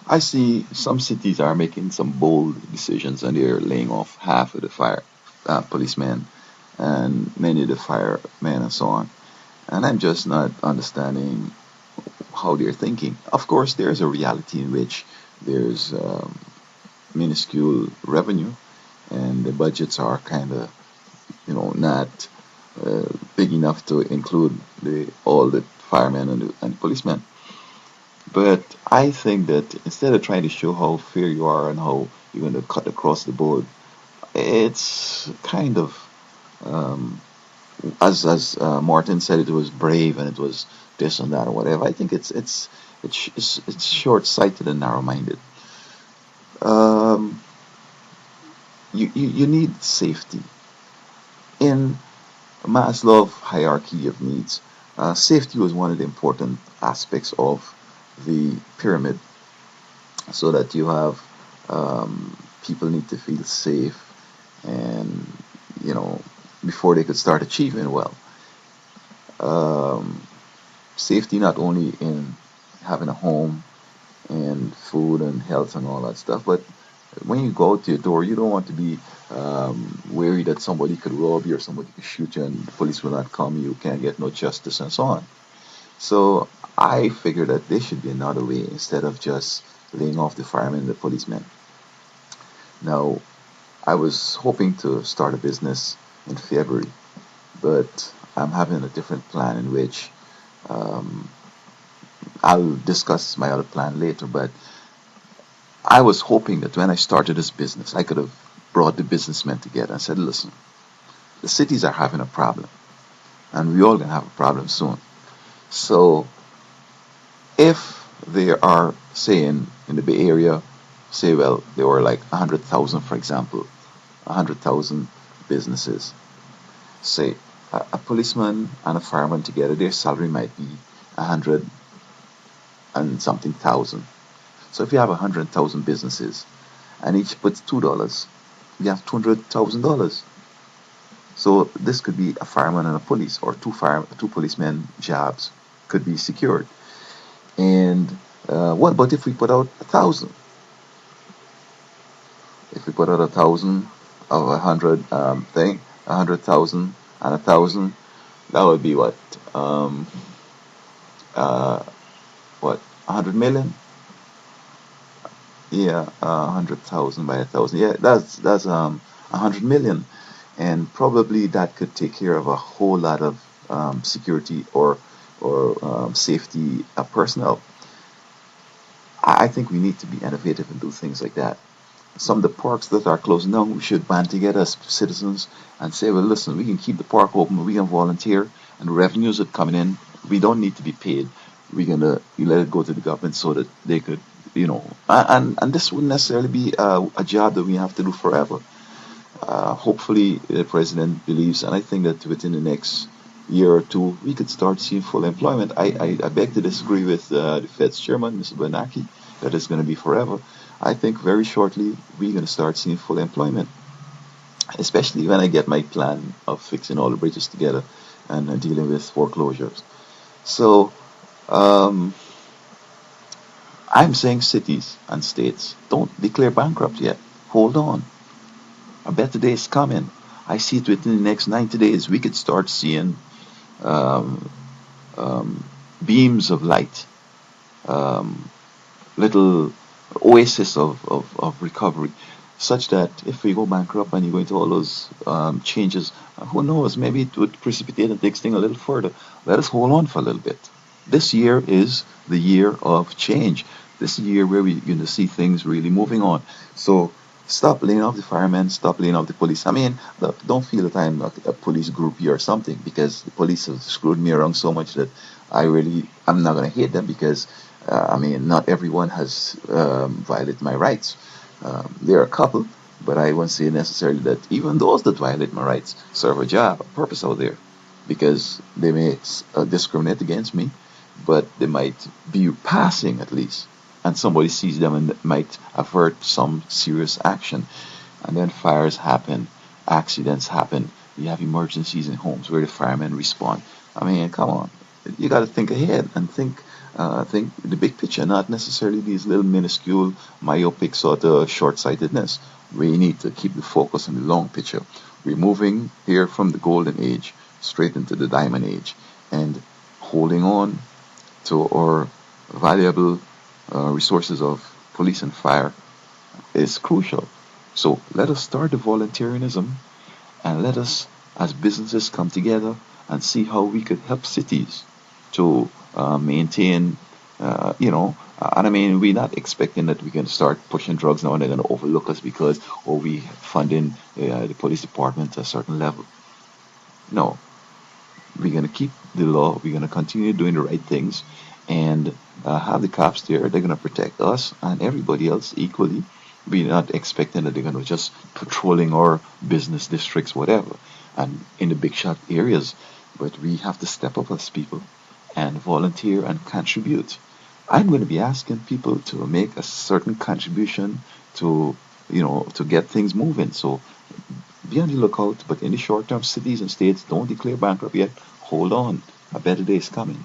I see some cities are making some bold decisions and they're laying off half of the fire policemen and many of the firemen and so on. And I'm just not understanding how they're thinking. Of course, there's a reality in which there's minuscule revenue and the budgets are kind of, not uh, big enough to include all the firemen and policemen. But I think that instead of trying to show how fair you are and how you're going to cut across the board, it's kind of um, as Martin said, it was brave and it was this and that or whatever. I think it's short-sighted and narrow-minded. Um, you need safety in Maslow's hierarchy of needs. Safety was one of the important aspects of the pyramid, so that you have people need to feel safe and you know before they could start achieving well. Um, Safety not only in having a home and food and health and all that stuff, but when you go out to your door, you don't want to be worried that somebody could rob you or somebody could shoot you and the police will not come, you can't get no justice and so on. So I figure that there should be another way instead of just laying off the firemen and the policemen. Now, I was hoping to start a business in February, but I'm having a different plan in which um, I'll discuss my other plan later. But I was hoping that when I started this business, I could have brought the businessmen together and said, listen, the cities are having a problem, and we all gonna have a problem soon. So if they are saying in the Bay Area, say, well, there were like 100,000, for example, 100,000 businesses. Say a policeman and a fireman together, their salary might be 100 and something thousand. So if you have 100,000 businesses and each puts $2, you have $200,000. So this could be a fireman and a police, or two policemen jobs could be secured. And what about if we put out 1,000? If we put out 1,000 of 100 thing, 100,000 and 1,000, that would be Um, uh, what? 100 million? Yeah, 100,000 by 1,000. Yeah, that's 100 million, and probably that could take care of a whole lot of security or safety personnel. I think we need to be innovative and do things like that. Some of the parks that are closing down, we should band together as citizens and say, well, listen, we can keep the park open, we can volunteer, and the revenues are coming in. We don't need to be paid. We're gonna you let it go to the government so that they could, and this wouldn't necessarily be a job that we have to do forever. Hopefully, the president believes, and I think that within the next year or two, we could start seeing full employment. I beg to disagree with the Fed's chairman, Mr. Bernanke, that it's going to be forever. I think very shortly we're going to start seeing full employment, especially when I get my plan of fixing all the bridges together and dealing with foreclosures. So um, I'm saying cities and states don't declare bankrupt yet. Hold on. A better day is coming. I see it within the next 90 days. We could start seeing um, um, beams of light, um, little oasis of recovery, such that if we go bankrupt and you go into all those changes, who knows, maybe it would precipitate and take things a little further. Let us hold on for a little bit. This year is the year of change. This year where we're going to see things really moving on. So stop laying off the firemen, stop laying off the police. I mean, look, don't feel that I'm a police groupie or something, because the police have screwed me around so much that I'm not going to hate them, because I mean, not everyone has violated my rights. There are a couple, but I won't say necessarily that even those that violate my rights serve a job, a purpose out there, because they may discriminate against me, but they might be passing at least, and somebody sees them and might avert some serious action. And then fires happen, accidents happen. You have emergencies in homes where the firemen respond. I mean, come on, you got to think ahead and think I think the big picture, not necessarily these little minuscule myopic sort of short-sightedness. We need to keep the focus on the long picture. We're moving here from the golden age straight into the diamond age, and holding on to our valuable resources of police and fire is crucial. So let us start the volunteerism, and let us, as businesses, come together and see how we could help cities to maintain, and I mean, we're not expecting that we can start pushing drugs now and they're going to overlook us because, we funding the police department to a certain level. No, we're going to keep the law. We're going to continue doing the right things and have the cops there. They're going to protect us and everybody else equally. We're not expecting that they're going to just patrolling our business districts, whatever, and in the big shot areas. But we have to step up as people and volunteer and contribute. I'm going to be asking people to make a certain contribution to, to get things moving. So be on the lookout, but in the short term, cities and states don't declare bankrupt yet. Hold on, a better day is coming.